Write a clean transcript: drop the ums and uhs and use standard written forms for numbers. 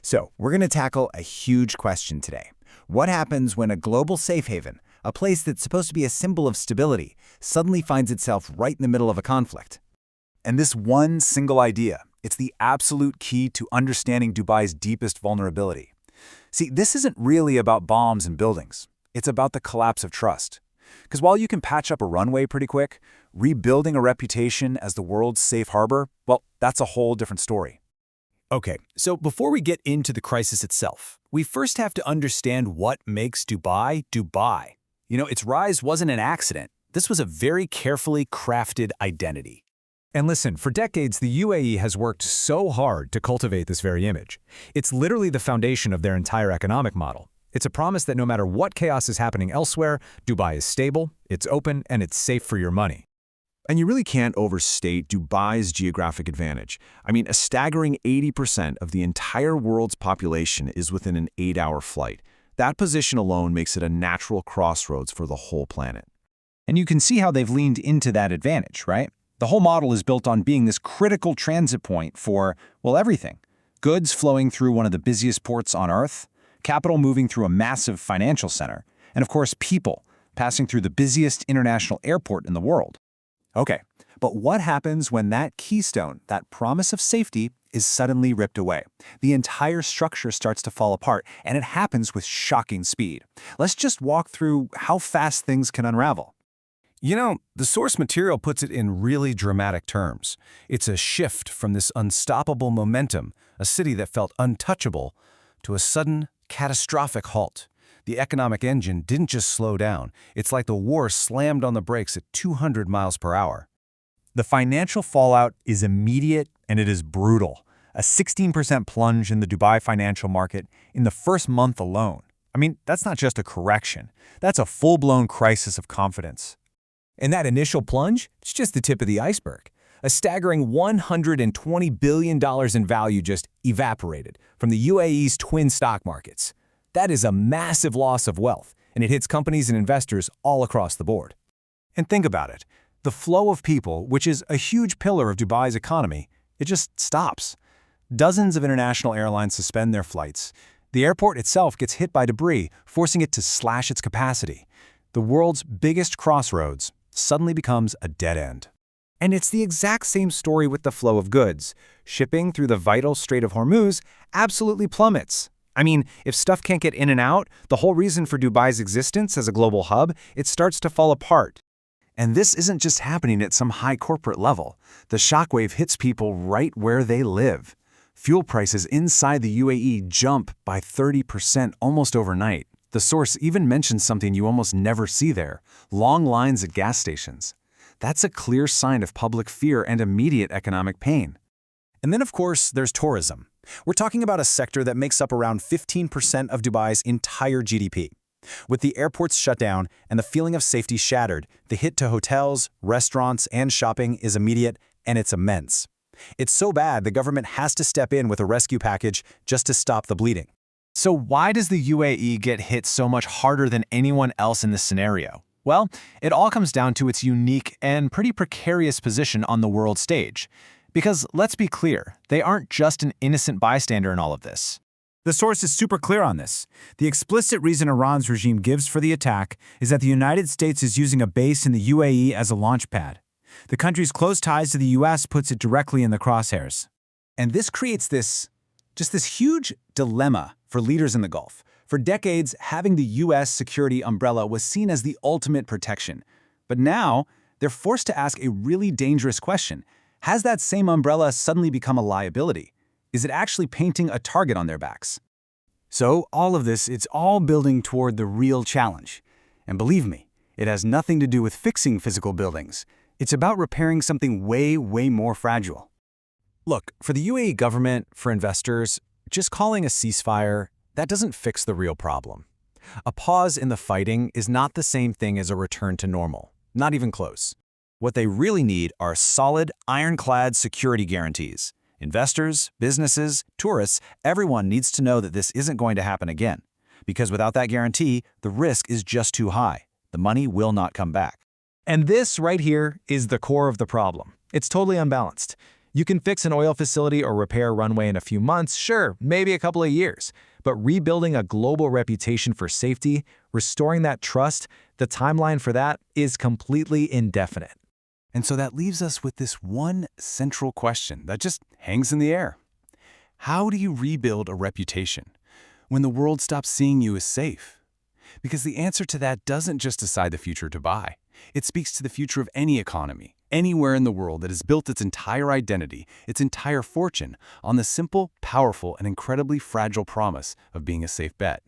So, we're going to tackle a huge question today. What happens when a global safe haven, a place that's supposed to be a symbol of stability, suddenly finds itself right in the middle of a conflict? And this one single idea, it's the absolute key to understanding Dubai's deepest vulnerability. See, this isn't really about bombs and buildings. It's about the collapse of trust. Because while you can patch up a runway pretty quick, rebuilding a reputation as the world's safe harbor, well, that's a whole different story. Okay, so before we get into the crisis itself, we first have to understand what makes Dubai, Dubai. You know, its rise wasn't an accident. This was a very carefully crafted identity. And listen, for decades, the UAE has worked so hard to cultivate this very image. It's literally the foundation of their entire economic model. It's a promise that no matter what chaos is happening elsewhere, Dubai is stable, it's open, and it's safe for your money. And you really can't overstate Dubai's geographic advantage. I mean, a staggering 80% of the entire world's population is within an 8-hour flight. That position alone makes it a natural crossroads for the whole planet. And you can see how they've leaned into that advantage, right? The whole model is built on being this critical transit point for, well, everything. Goods flowing through one of the busiest ports on Earth, capital moving through a massive financial center, and of course, people passing through the busiest international airport in the world. Okay, but what happens when that keystone, that promise of safety, is suddenly ripped away? The entire structure starts to fall apart, and it happens with shocking speed. Let's just walk through how fast things can unravel. You know, the source material puts it in really dramatic terms. It's a shift from this unstoppable momentum, a city that felt untouchable, to a sudden, catastrophic halt. The economic engine didn't just slow down. It's like the war slammed on the brakes at 200 miles per hour. The financial fallout is immediate and it is brutal. A 16% plunge in the Dubai financial market in the first month alone. I mean, that's not just a correction. That's a full-blown crisis of confidence. And that initial plunge, it's just the tip of the iceberg. A staggering $120 billion in value just evaporated from the UAE's twin stock markets. That is a massive loss of wealth, and it hits companies and investors all across the board. And think about it. The flow of people, which is a huge pillar of Dubai's economy, it just stops. Dozens of international airlines suspend their flights. The airport itself gets hit by debris, forcing it to slash its capacity. The world's biggest crossroads suddenly becomes a dead end. And it's the exact same story with the flow of goods. Shipping through the vital Strait of Hormuz absolutely plummets. I mean, if stuff can't get in and out, the whole reason for Dubai's existence as a global hub, it starts to fall apart. And this isn't just happening at some high corporate level. The shockwave hits people right where they live. Fuel prices inside the UAE jump by 30% almost overnight. The source even mentions something you almost never see there: long lines at gas stations. That's a clear sign of public fear and immediate economic pain. And then, of course, there's tourism. We're talking about a sector that makes up around 15% of Dubai's entire GDP. With the airports shut down and the feeling of safety shattered, the hit to hotels, restaurants, and shopping is immediate, and it's immense. It's so bad the government has to step in with a rescue package just to stop the bleeding. So why does the UAE get hit so much harder than anyone else in this scenario? Well, it all comes down to its unique and pretty precarious position on the world stage. Because let's be clear, they aren't just an innocent bystander in all of this. The source is super clear on this. The explicit reason Iran's regime gives for the attack is that the United States is using a base in the UAE as a launch pad. The country's close ties to the US puts it directly in the crosshairs. And this creates this huge dilemma for leaders in the Gulf. For decades, having the US security umbrella was seen as the ultimate protection. But now, they're forced to ask a really dangerous question. Has that same umbrella suddenly become a liability? Is it actually painting a target on their backs? So all of this, it's all building toward the real challenge. And believe me, it has nothing to do with fixing physical buildings. It's about repairing something way, way more fragile. Look, for the UAE government, for investors, just calling a ceasefire, that doesn't fix the real problem. A pause in the fighting is not the same thing as a return to normal, not even close. What they really need are solid, ironclad security guarantees. Investors, businesses, tourists, everyone needs to know that this isn't going to happen again. Because without that guarantee, the risk is just too high. The money will not come back. And this right here is the core of the problem. It's totally unbalanced. You can fix an oil facility or repair a runway in a few months, sure, maybe a couple of years. But rebuilding a global reputation for safety, restoring that trust, the timeline for that is completely indefinite. And so that leaves us with this one central question that just hangs in the air. How do you rebuild a reputation when the world stops seeing you as safe? Because the answer to that doesn't just decide the future of Dubai. It speaks to the future of any economy, anywhere in the world that has built its entire identity, its entire fortune, on the simple, powerful, and incredibly fragile promise of being a safe bet.